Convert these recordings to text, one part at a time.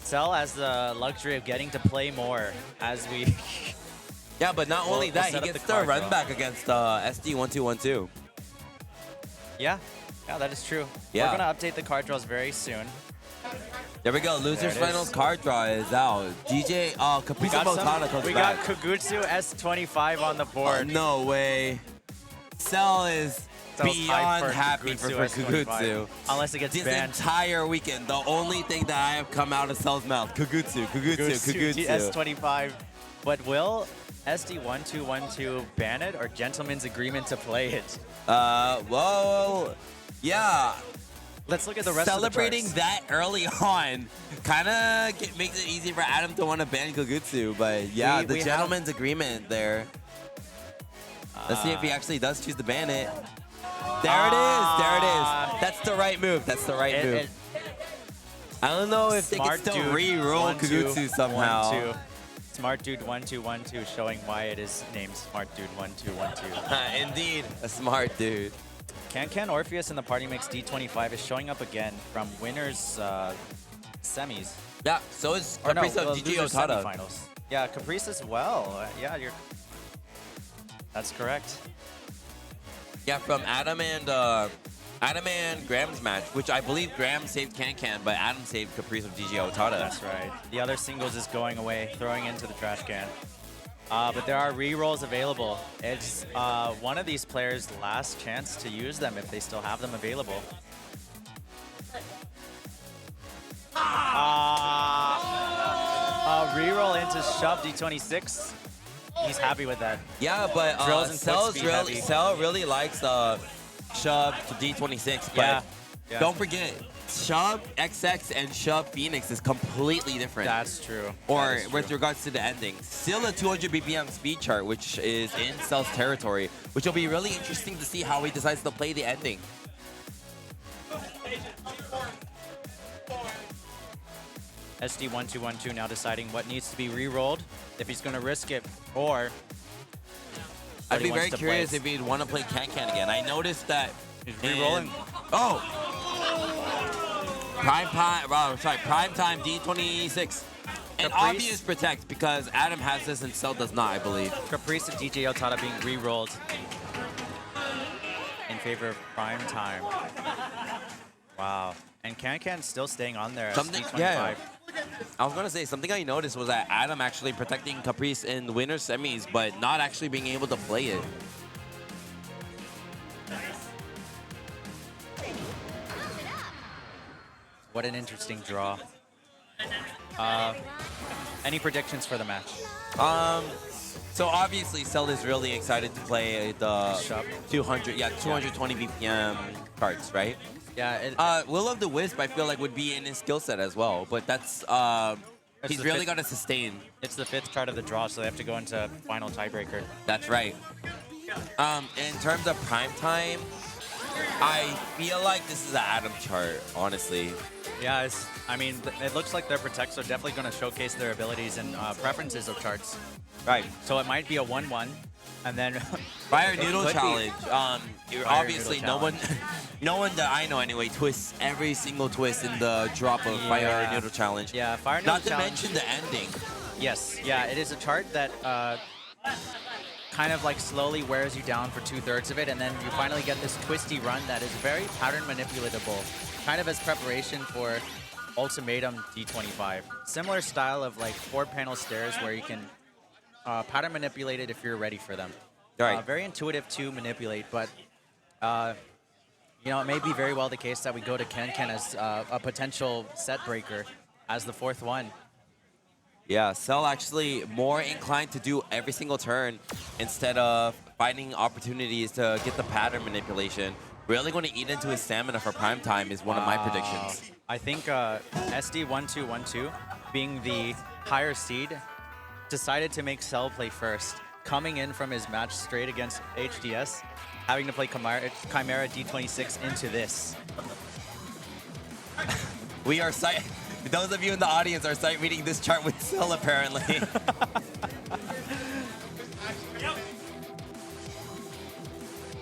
Cell has the luxury of getting to play more as we. Yeah, but not only that, he gets the run back against SD1212. Yeah, that is true. Yeah. We're gonna update the card draws very soon. There we go. Losers finals card draw is out. DJ Caprice Motada comes back. We got Kugutsu S25 on the board. No way. Cell is beyond happy for Kugutsu. Unless it gets banned. This entire weekend, the only thing that I have come out of Cell's mouth, Kugutsu. S25. But will SD1212 ban it or gentleman's agreement to play it? Well, yeah. Let's look at the rest Celebrating of the charts. that early on kind of makes it easy for Adam to want to ban Kugutsu. But yeah, the gentleman's agreement there. Let's see if he actually does choose to ban it. There it is. There it is. That's the right move. That's the right move. I don't know if they can still re-roll Kugutsu somehow. Smart Dude 1212 showing why it is named Smart Dude 1212. Indeed, a smart dude. Can Orpheus in the party mix D25 is showing up again from winners semis. Yeah, so is Caprice of GG Otada. Semifinals. Yeah, Caprice as well. Yeah, that's correct. Yeah, from Adam and Graham's match, which I believe Graham saved Can, but Adam saved Caprice of GG Otada. That's right. The other singles is going away, throwing into the trash can. But there are re-rolls available. It's one of these players' last chance to use them if they still have them available. Re-roll into Shove D26. He's happy with that. Yeah, but Cell really likes Shove to D26, but don't forget, Shove XX and Shove Phoenix is completely different. That's true. Or with regards to the ending. Still a 200 BPM speed chart, which is in Cell's territory, which will be really interesting to see how he decides to play the ending. SD1212 now deciding what needs to be re-rolled, if he's going to risk it, or I'd be very curious if he'd want to play Can again. I noticed that he's re-rolling. Primetime D26. An obvious protect because Adam has this and Cell does not, I believe. Caprice of DJ Otada being re-rolled in favor of Primetime. Wow. And Can still staying on there. Yeah. I was going to say, something I noticed was that Adam actually protecting Caprice in the winner's semis, but not actually being able to play it. What an interesting draw. Any predictions for the match? So obviously, Cell is really excited to play the 220 BPM cards, right? Yeah. Will of the Wisp, I feel like, would be in his skill set as well, but that's he's really got to sustain. It's the 5th chart of the draw, so they have to go into final tiebreaker. That's right. In terms of Primetime, I feel like this is an Adam chart, honestly. Yeah, I mean, it looks like their protects are definitely going to showcase their abilities and preferences of charts. Right. So it might be a 1-1, and then Fire Noodle Challenge. Obviously, no one that I know anyway twists every single twist in the drop of Fire Noodle Challenge. Yeah, Fire Noodle Challenge. Not to mention the ending. Yes, yeah, it is a chart that kind of like slowly wears you down for 2/3 of it, and then you finally get this twisty run that is very pattern manipulatable, kind of as preparation for Ultimatum D25. Similar style of like 4-panel stairs where you can pattern manipulate it if you're ready for them. Right. Very intuitive to manipulate, but you know, it may be very well the case that we go to Can as a potential set breaker as the 4th one. Yeah, Cell actually more inclined to do every single turn instead of finding opportunities to get the pattern manipulation. Really going to eat into his stamina for Primetime is one of my predictions. I think SD1212, being the higher seed, decided to make Cell play first, coming in from his match straight against HDS, having to play Chimera D26 into this. We are those of you in the audience are sight reading this chart with Cell apparently.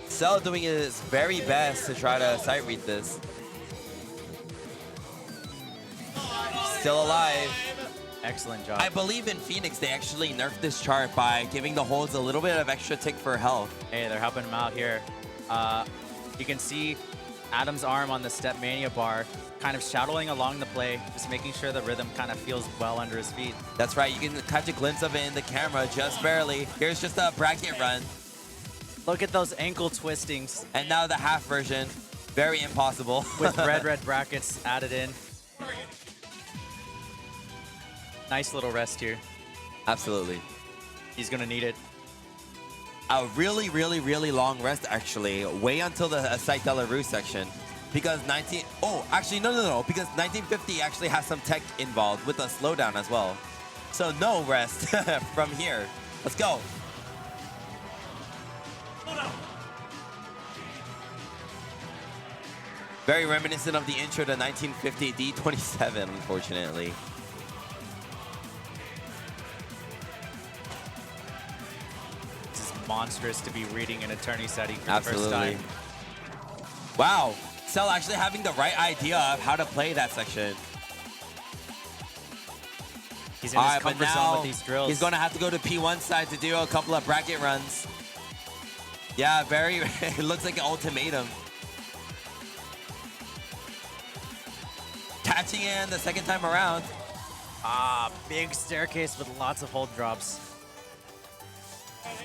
Cell doing his very best to try to sight read this. still alive. Excellent job. I believe in Phoenix, they actually nerfed this chart by giving the holds a little bit of extra tick for health. Hey, they're helping him out here. You can see Adam's arm on the Step Mania bar, kind of shadowing along the play, just making sure the rhythm kind of feels well under his feet. That's right. You can catch a glimpse of it in the camera, just barely. Here's just a bracket run. Look at those ankle twistings. And now the half version. Very impossible. With red brackets added in. Nice little rest here. Absolutely. He's going to need it. A really, really, really long rest, actually. Way until the Site de la Rue section. Because actually, no. Because 1950 actually has some tech involved with a slowdown as well. So no rest from here. Let's go. Very reminiscent of the intro to 1950 D27, unfortunately. This is monstrous to be reading an attorney setting for Absolutely. the first time. Wow, Cell actually having the right idea of how to play that section. He's in his comfort zone with these drills. He's going to have to go to P1 side to do a couple of bracket runs. Yeah, it looks like an ultimatum. Catching in the second time around. Big staircase with lots of hold drops.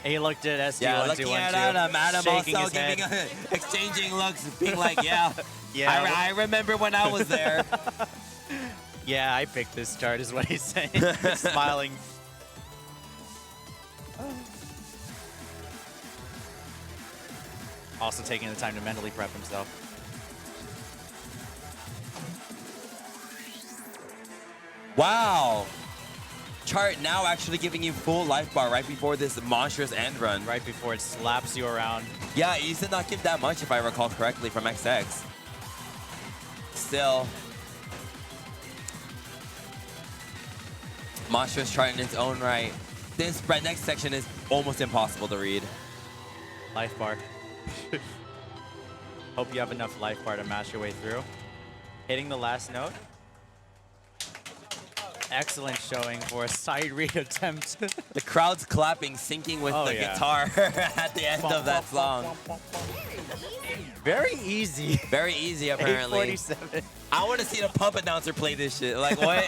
He looked at SD1212. Yeah, looking at Adam. Adam shaking also his head. exchanging looks, being like, yeah, Yeah. I remember when I was there. Yeah, I picked this chart is what he's saying. Smiling. Also taking the time to mentally prep himself. Wow. Chart now actually giving you full life bar right before this monstrous end run. Right before it slaps you around. Yeah, he used to not give that much if I recall correctly from XX. Still. Monstrous chart in its own right. This next section is almost impossible to read. Life bar. Hope you have enough life bar to mash your way through. Hitting the last note. Excellent showing for a side read attempt. The crowd's clapping, syncing with the guitar at the end of that song. Very easy. Very easy, apparently. 847. I want to see the pump announcer play this shit. Like, what?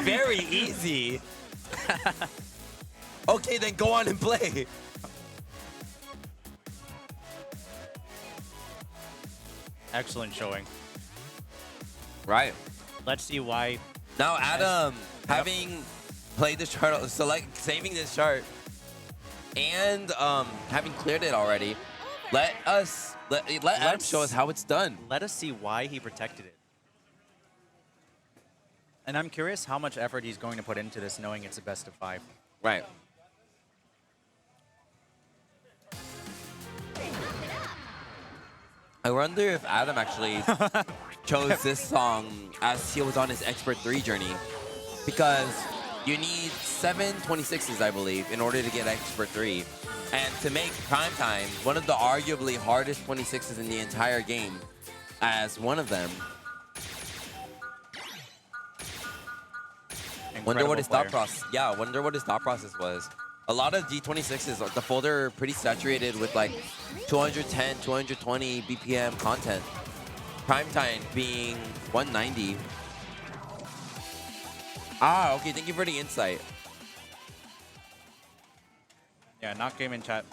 Very easy. Okay, then go on and play. Excellent showing. Right. Let's see why. Now, Adam, having played this chart, saving this chart, and having cleared it already, let Adam show us how it's done. Let us see why he protected it. And I'm curious how much effort he's going to put into this, knowing it's a best of 5. Right. I wonder if Adam actually chose this song as he was on his Expert 3 journey. Because you need 7 26s, I believe, in order to get Expert 3. And to make Prime Time one of the arguably hardest 26s in the entire game as one of them. Wonder what his thought process. Yeah, wonder what his thought process was. A lot of D26s, the folder are pretty saturated with like 210, 220 BPM content. Primetime being 190. Ah, okay, thank you for the insight. Yeah, not game in chat.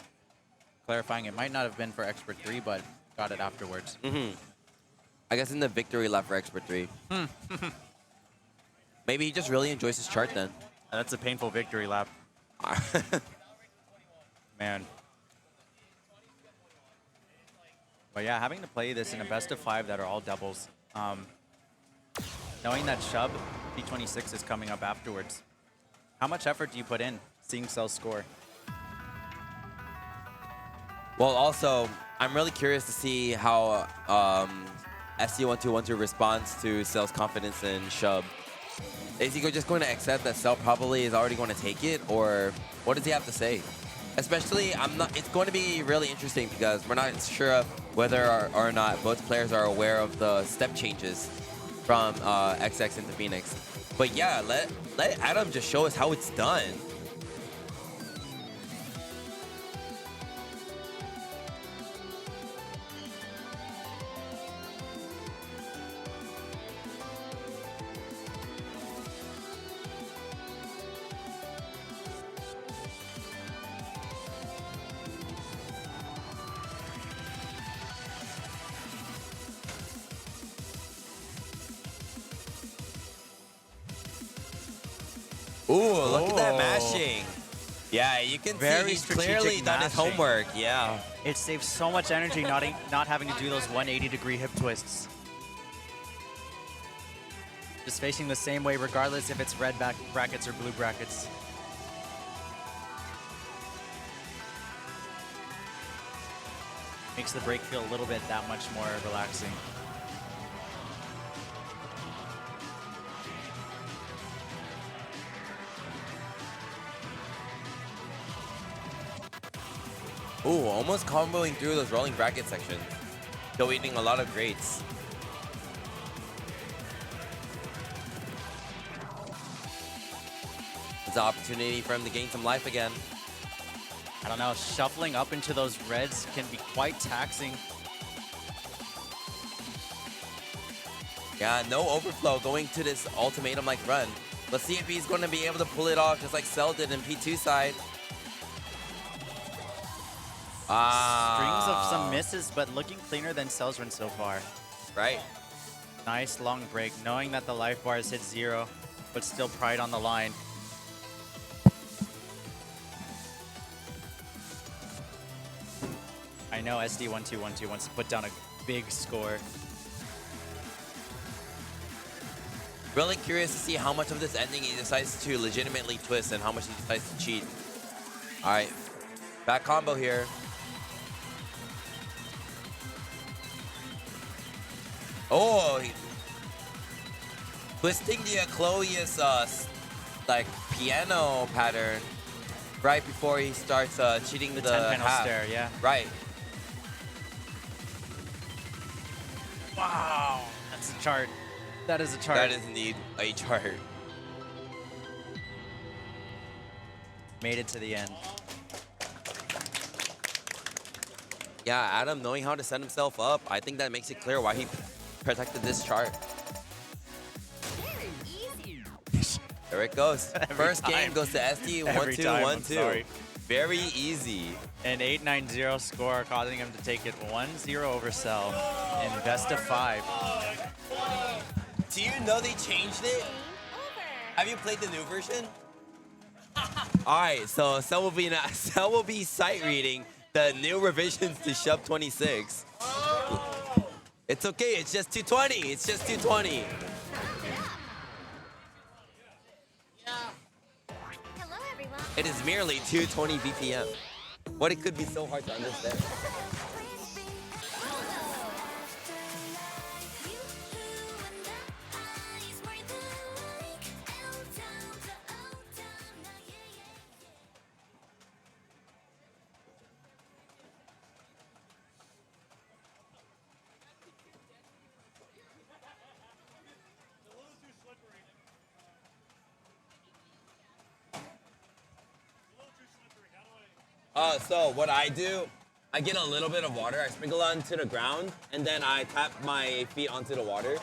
Clarifying, it might not have been for Expert 3, but got it afterwards. I guess in the victory lap for Expert 3. Maybe he just really enjoys his chart then. That's a painful victory lap. Man. But yeah, having to play this in a best of 5 that are all doubles. Knowing that Shub P26 is coming up afterwards. How much effort do you put in seeing Cell score? Well, also, I'm really curious to see how SD1212 responds to Cell's confidence in Shub. Is he just going to accept that Cell probably is already going to take it, or what does he have to say? Especially, it's going to be really interesting because we're not sure of whether or not both players are aware of the step changes from XX into Phoenix. But yeah, let Adam just show us how it's done. Ooh, look at that mashing. Yeah, you can see he's clearly done his homework. Yeah. It saves so much energy not having to do those 180-degree hip twists. Just facing the same way regardless if it's red brackets or blue brackets. Makes the break feel a little bit that much more relaxing. Ooh, almost comboing through those rolling bracket sections. Still eating a lot of greats. It's an opportunity for him to gain some life again. I don't know, shuffling up into those reds can be quite taxing. Yeah, no overflow going to this ultimatum-like run. Let's see if he's going to be able to pull it off just like Cell did in P2 side. Strings of some misses, but looking cleaner than Cell's run so far. Right. Nice long break, knowing that the life bar has hit 0, but still pride on the line. I know SD1212 wants to put down a big score. Really curious to see how much of this ending he decides to legitimately twist and how much he decides to cheat. All right, back combo here. Oh, twisting the Chloe's like piano pattern right before he starts cheating the 10-panel half. stare, yeah. Right. Wow, that's a chart. That is a chart. That is indeed a chart. Made it to the end. Yeah, Adam knowing how to set himself up, I think that makes it clear why he protected this chart. There it goes. First game goes to SD1212. Very easy. An 8-9-0 score, causing him to take it 1-0 over Cell in best of 5. Do you know they changed it? Have you played the new version? All right, so Cell will be sight reading the new revisions to Shub 26. It's okay. It's just 220. It's just 220. It is merely 220 BPM. What it could be so hard to understand. So what I do, I get a little bit of water, I sprinkle onto the ground, and then I tap my feet onto the water.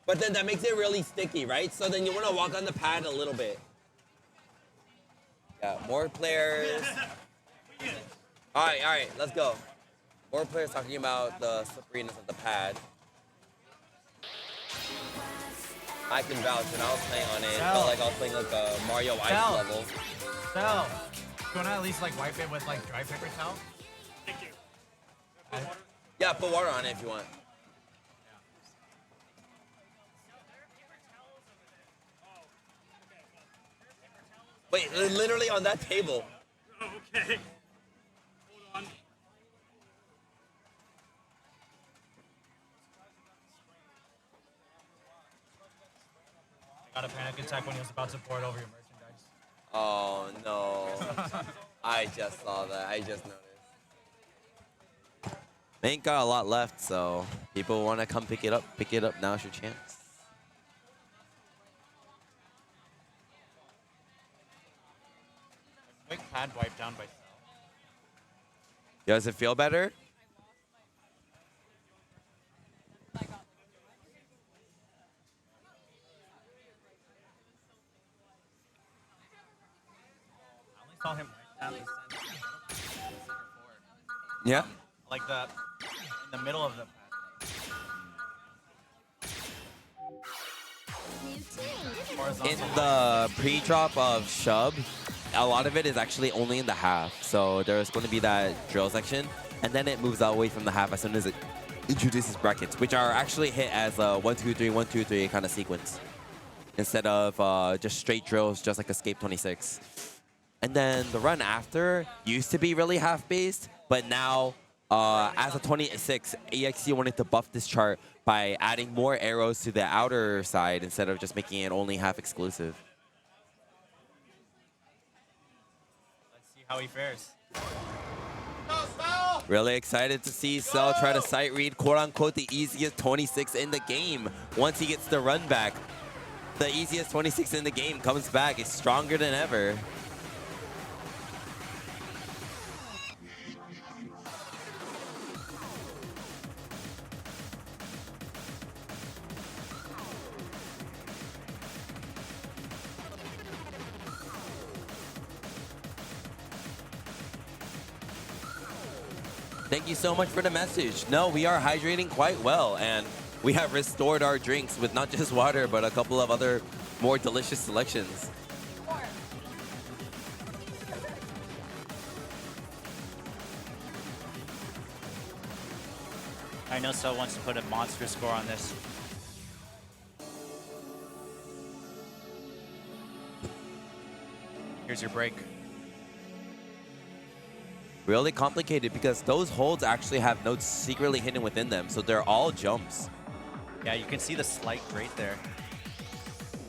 But then that makes it really sticky, right? So then you want to walk on the pad a little bit. Yeah, more players. All right, let's go. More players talking about the slipperiness of the pad. I can vouch, when I was playing on it, it felt like I was playing like a Mario Ice level. Cell. You want to at least like wipe it with like dry paper towel? Thank you. Yeah, put water on it if you want. Wait, literally on that table. Okay. Hold on. I got a panic attack when he was about to pour it over your merchandise. Oh no. I just saw that. I just noticed. Ain't got a lot left, so people want to come pick it up. Pick it up. Now's your chance. Quick pad wipe down by Cell. Does it feel better? I only saw him wipe down the center 4. Yeah. Like in the middle of the pad. In the pre-drop of Shub, a lot of it is actually only in the half. So there's going to be that drill section, and then it moves away from the half as soon as it introduces brackets, which are actually hit as a 1, 2, 3, 1, 2, 3 kind of sequence, instead of just straight drills, just like Escape 26. And then the run after used to be really half-based, but now as a 26, EXE wanted to buff this chart by adding more arrows to the outer side instead of just making it only half exclusive. Let's see how he fares. Really excited to see Cell try to sight read, quote-unquote, the easiest 26 in the game. Once he gets the run back, the easiest 26 in the game comes back. It's stronger than ever. Thank you so much for the message. No, we are hydrating quite well, and we have restored our drinks with not just water, but a couple of other more delicious selections. I know Cell wants to put a monster score on this. Here's your break. Really complicated because those holds actually have notes secretly hidden within them, so they're all jumps. Yeah, you can see the slight grate there.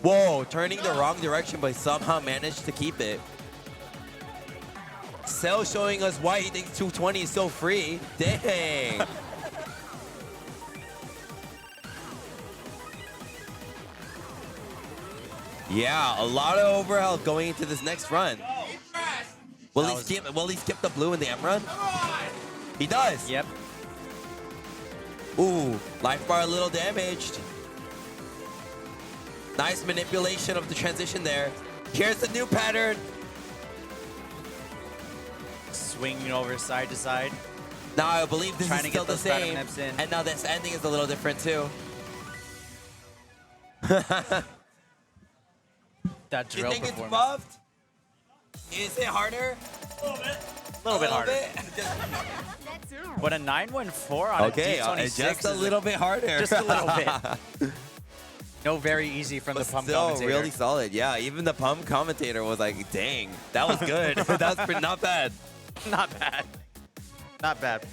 Whoa, turning the wrong direction, but somehow managed to keep it. Cell showing us why he thinks 220 is so free. Dang. Yeah, a lot of overhealth going into this next run. Will he skip the blue in the M run? He does. Yep. Ooh, life bar a little damaged. Nice manipulation of the transition there. Here's the new pattern. Swinging over side to side. Now I believe this Trying is to still get the those pattern same. nips in. And now this ending is a little different too. That Do you drill think it's performance. buffed? Is it harder? A little bit harder. But a 914 on Okay, a D26 just a is little bit harder. Just a little bit. No, very easy from But the pump still commentator. really solid. Yeah, even the pump commentator was like, dang, that was good. That was pretty, not bad. Not bad. Not bad.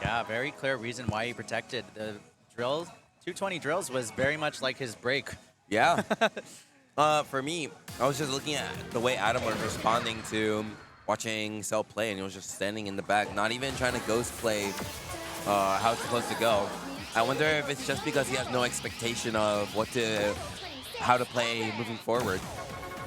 Yeah, very clear reason why he protected. The drill, 220 drills was very much like his break. Yeah. For me, I was just looking at the way Adam was responding to watching Cell play, and he was just standing in the back, not even trying to ghost play how it's supposed to go. I wonder if it's just because he has no expectation of how to play moving forward.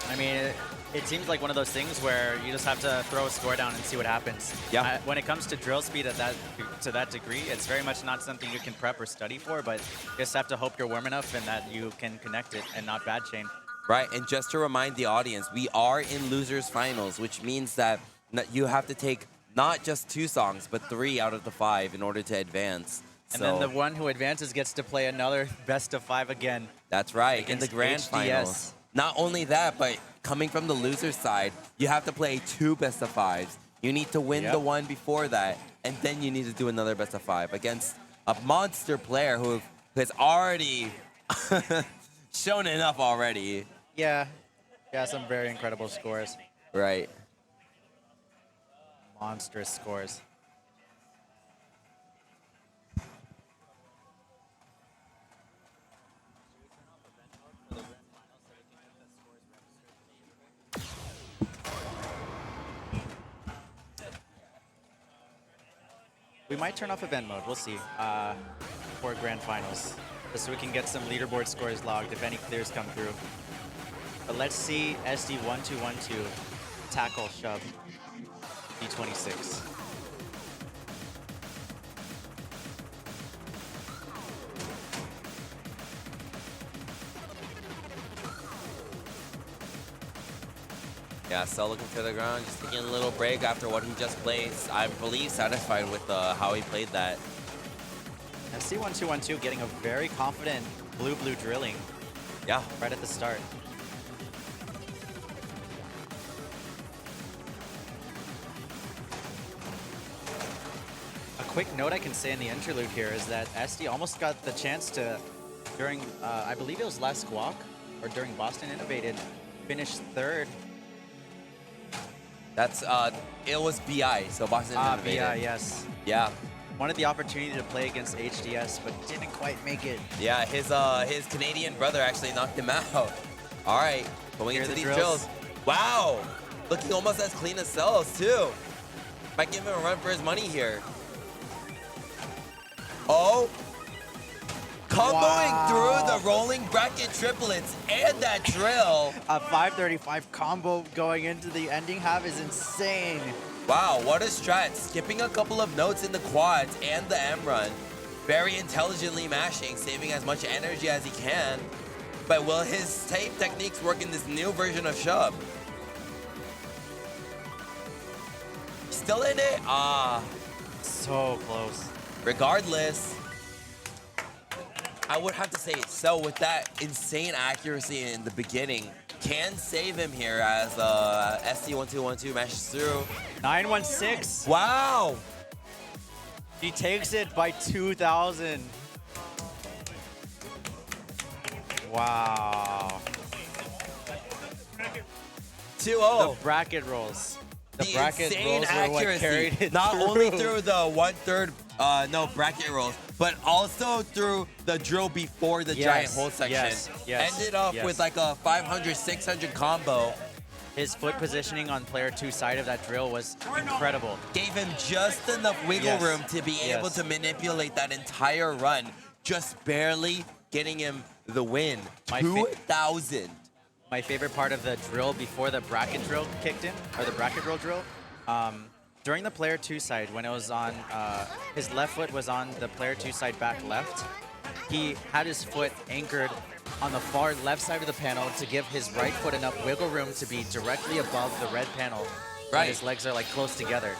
I mean, it seems like one of those things where you just have to throw a score down and see what happens. Yeah. When it comes to drill speed to that degree, it's very much not something you can prep or study for, but you just have to hope you're warm enough and that you can connect it and not bad chain. Right, and just to remind the audience, we are in losers finals, which means that you have to take not just 2 songs, but 3 out of the 5 in order to advance. And then the one who advances gets to play another best of 5 again. That's right, in the against grand HDS. finals. Not only that, but coming from the loser side, you have to play 2 best of 5s. You need to win the one before that, and then you need to do another best of 5 against a monster player who has already shown enough already. Yeah. Yeah, some very incredible scores. Right. Monstrous scores. We might turn off event mode. We'll see. for Grand Finals, just so we can get some leaderboard scores logged if any clears come through. But let's see SD1212 tackle shove D26. Yeah, Cell looking to the ground, just taking a little break after what he just played. I believe satisfied with how he played that. SD1212 getting a very confident blue-blue drilling. Yeah. Right at the start. A quick note I can say in the interlude here is that SD almost got the chance to, during, I believe it was last GUAC, or during Boston Innovated, finish third. That's, it was BI, so Boston Innovated. BI, yes. Yeah. Wanted the opportunity to play against HDS, but didn't quite make it. Yeah, his Canadian brother actually knocked him out. All right, going into these drills. Wow, looking almost as clean as Cells too. Might give him a run for his money here. Oh, comboing through the rolling bracket triplets and that drill. A 535 combo going into the ending half is insane. Wow, what a strat. Skipping a couple of notes in the quads and the M run. Very intelligently mashing, saving as much energy as he can. But will his tape techniques work in this new version of Shub? Still in it? Ah. So close. Regardless, I would have to say Cell with that insane accuracy in the beginning can save him here as SD1212 mashes through. 916. Wow. He takes it by 2,000. Wow. 2-0. The bracket rolls. The bracket insane rolls were what carried accuracy. it Not through. only through the 1/3 bracket rolls, but also through the drill before the giant hole section. Ended up with like a 500-600 combo. His foot positioning on player 2 side of that drill was incredible. Gave him just enough wiggle room to be able to manipulate that entire run, just barely getting him the win. 2,000. My favorite part of the drill before the bracket drill kicked in, or the bracket roll drill, during the player 2 side, when it was on, his left foot was on the player 2 side back left, he had his foot anchored on the far left side of the panel to give his right foot enough wiggle room to be directly above the red panel. Right. His legs are like close together.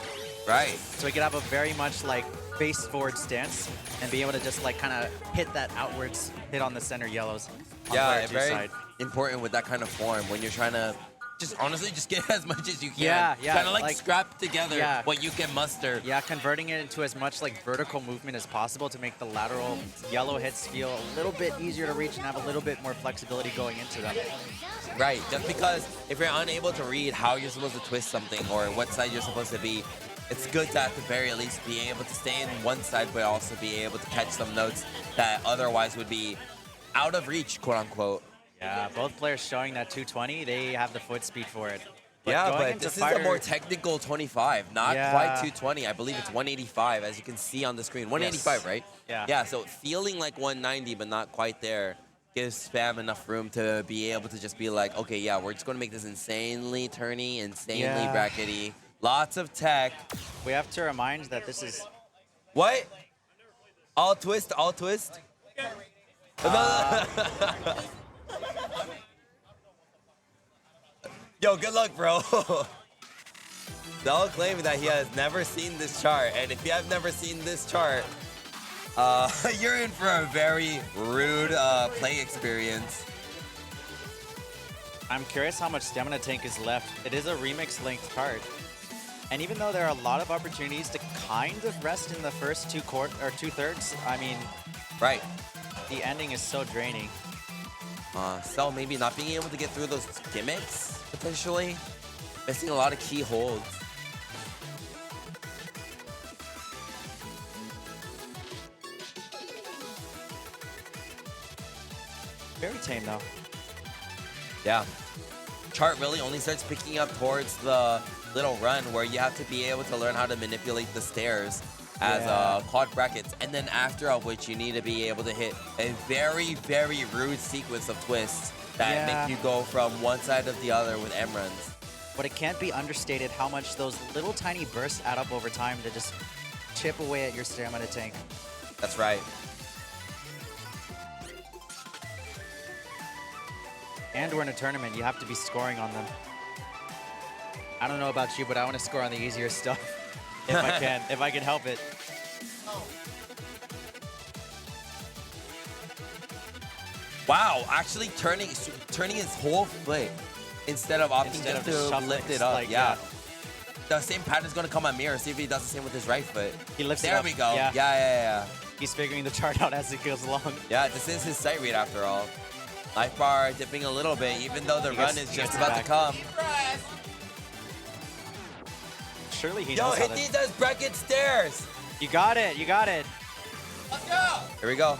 Right. So he could have a very much like face forward stance and be able to just like kind of hit that outwards hit on the center yellows. On Yeah, player 2 very important with that kind of form when you're trying to just honestly just get as much as you can. Yeah. Kind of like scrap together what you can muster. Yeah, converting it into as much like vertical movement as possible to make the lateral yellow hits feel a little bit easier to reach and have a little bit more flexibility going into them. Right, just because if you're unable to read how you're supposed to twist something or what side you're supposed to be, it's good to at the very least be able to stay in one side but also be able to catch some notes that otherwise would be out of reach, quote unquote. Yeah, both players showing that 220, they have the foot speed for it. But this is a more technical 25, not quite 220. I believe it's 185, as you can see on the screen. 185, right? Yeah. Yeah, so feeling like 190, but not quite there, gives Spam enough room to be able to just be like, okay, yeah, we're just going to make this insanely turny, insanely brackety. Lots of tech. We have to remind that this is... What? All twist, all twist? Yo, good luck, bro. They'll claim that he has never seen this chart, and if you have never seen this chart, you're in for a very rude play experience. I'm curious how much stamina tank is left. It is a remix length chart. And even though there are a lot of opportunities to kind of rest in the first two-thirds, I mean, the ending is so draining. Cell maybe not being able to get through those gimmicks, potentially. Missing a lot of key holds. Very tame, though. Yeah. Chart really only starts picking up towards the little run where you have to be able to learn how to manipulate the stairs. as quad brackets, and then after of which you need to be able to hit a very, very rude sequence of twists that make you go from one side of the other with M runs. But it can't be understated how much those little tiny bursts add up over time to just chip away at your stamina tank. That's right. And we're in a tournament, you have to be scoring on them. I don't know about you, but I want to score on the easier stuff if I can, if I can help it. Wow, actually turning his whole foot instead of opting just to lift it up. Like, yeah. The same pattern's gonna come on Mirror. See if he does the same with his right foot. He lifts it there up. we go. Yeah. Yeah. He's figuring the chart out as it goes along. Yeah, this is his sight read after all. Life bar dipping a little bit, even though the run is just about to come. Surely he Yo, knows hit these as bracket stairs. You got it, you got it. Let's go. Here we go.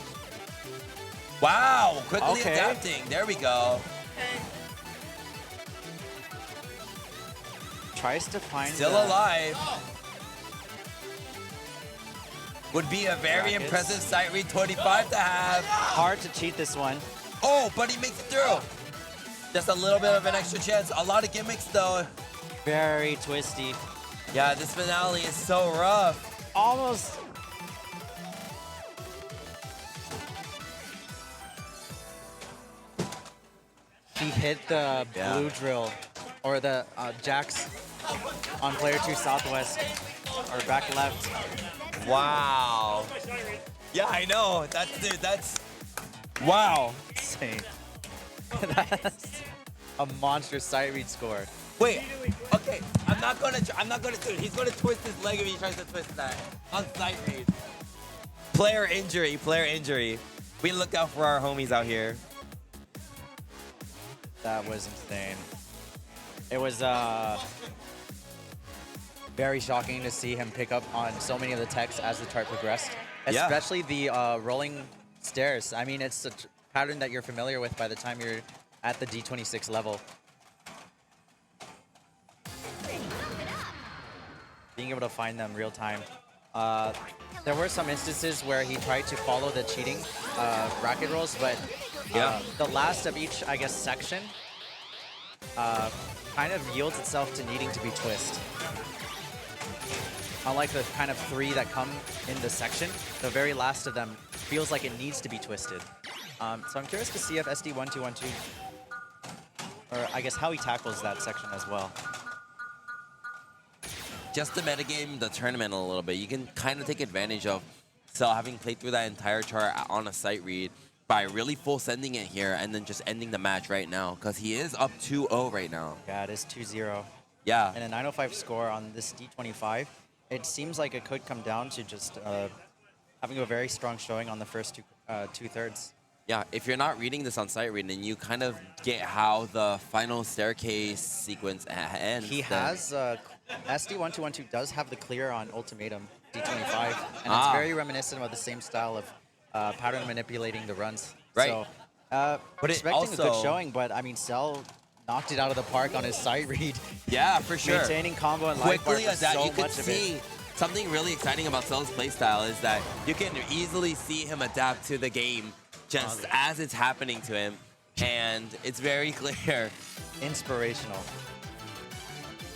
Wow, quickly adapting. There we go. Tries to find Still alive. Would be a very impressive sight read 25 to have. Hard to cheat this one. Oh, but he makes it through. Just a little bit of an extra chance. A lot of gimmicks though. Very twisty. Yeah, this finale is so rough. Almost. He hit the blue drill or the jacks on player 2 Southwest or back left. Wow. Yeah, I know. That's wow. Insane. That's a monster sight read score. Wait. Okay. I'm not gonna do it. He's gonna twist his leg if he tries to twist that on sight read. Player injury. We look out for our homies out here. That was insane. It was very shocking to see him pick up on so many of the techs as the chart progressed, especially the rolling stairs. I mean, it's a pattern that you're familiar with by the time you're at the D26 level. Being able to find them real time. There were some instances where he tried to follow the cheating bracket rolls, but the last of each, I guess, section kind of yields itself to needing to be twist. Unlike the kind of 3 that come in the section, the very last of them feels like it needs to be twisted. So I'm curious to see if SD1212, or I guess how he tackles that section as well. Just to metagame the tournament a little bit, you can kind of take advantage of Cell having played through that entire chart on a sight read by really full sending it here and then just ending the match right now, because he is up 2-0 right now. Yeah, it is 2-0. Yeah. And a 905 score on this D25. It seems like it could come down to just having a very strong showing on the first two-thirds. Yeah, if you're not reading this on sight read, then you kind of get how the final staircase sequence ends. He has, SD1212 does have the clear on Ultimatum D25, and it's very reminiscent of the same style of pattern manipulating the runs. Right. So, but expecting a good showing, but I mean, Cell knocked it out of the park on his sight read. Yeah, for sure. Maintaining combo and life bar for so you can much of see it. something really exciting about Cell's playstyle is that you can easily see him adapt to the game just as it's happening to him, and it's very clear. Inspirational.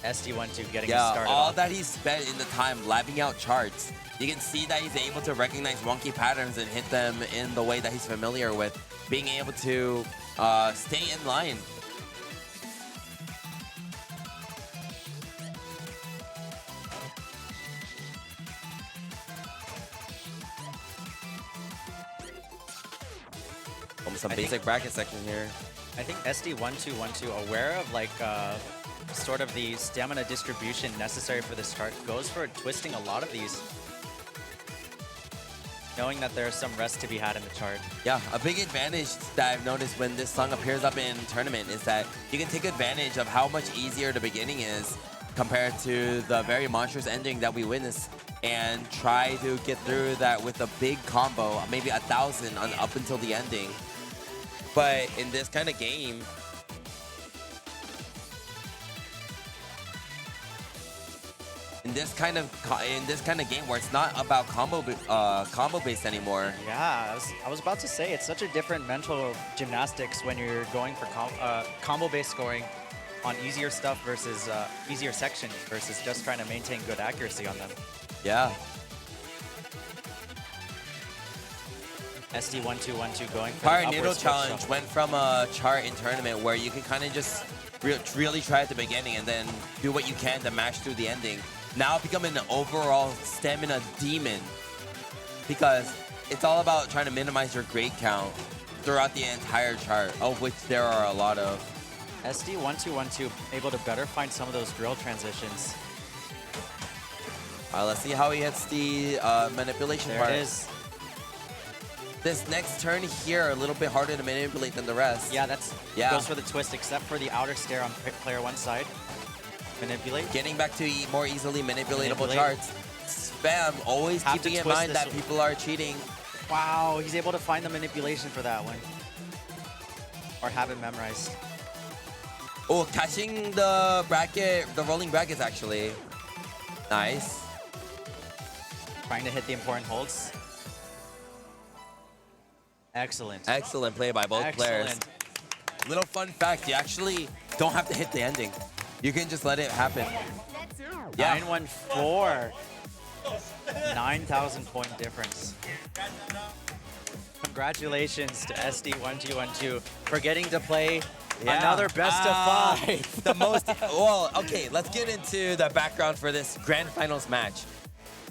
SD12 getting Yeah, started all off. that he spent in the time labbing out charts, you can see that he's able to recognize wonky patterns and hit them in the way that he's familiar with, being able to stay in line. Almost some basic bracket section here. I think SD1212, aware of like sort of the stamina distribution necessary for this chart, goes for twisting a lot of these, knowing that there's some rest to be had in the chart. Yeah, a big advantage that I've noticed when this song appears up in tournament is that you can take advantage of how much easier the beginning is compared to the very monstrous ending that we witnessed, and try to get through that with a big combo, maybe 1,000 up until the ending. But in this kind of game, in this kind of game where it's not about combo based anymore. Yeah, I was about to say, it's such a different mental gymnastics when you're going for combo-based scoring on easier stuff versus easier sections versus just trying to maintain good accuracy on them. Yeah. SD1212 going for Fire the Noodle upward switch Challenge shuffle. went from a chart in tournament where you can kind of just really try at the beginning and then do what you can to mash through the ending. Now becoming an overall stamina demon because it's all about trying to minimize your grade count throughout the entire chart, of which there are a lot of. SD1212 able to better find some of those drill transitions. All right, let's see how he hits the manipulation There part. it is. This next turn here, a little bit harder to manipulate than the rest. Yeah, that's Yeah. goes for the twist, except for the outer stair on player one side. Manipulate. Getting back to more easily manipulatable Manipulate. charts. Spam, always Have to keeping in twist mind this that one. people are cheating. Wow, he's able to find the manipulation for that one. Or have it memorized. Oh, catching the bracket, the rolling brackets actually. Nice. Trying to hit the important holds. Excellent. Excellent play by both players. Excellent. Little fun fact, you actually don't have to hit the ending. You can just let it happen. Yeah. 914. 9,000 point difference. Congratulations to SD1212 for getting to play another best of 5. The most, well, okay, let's get into the background for this grand finals match.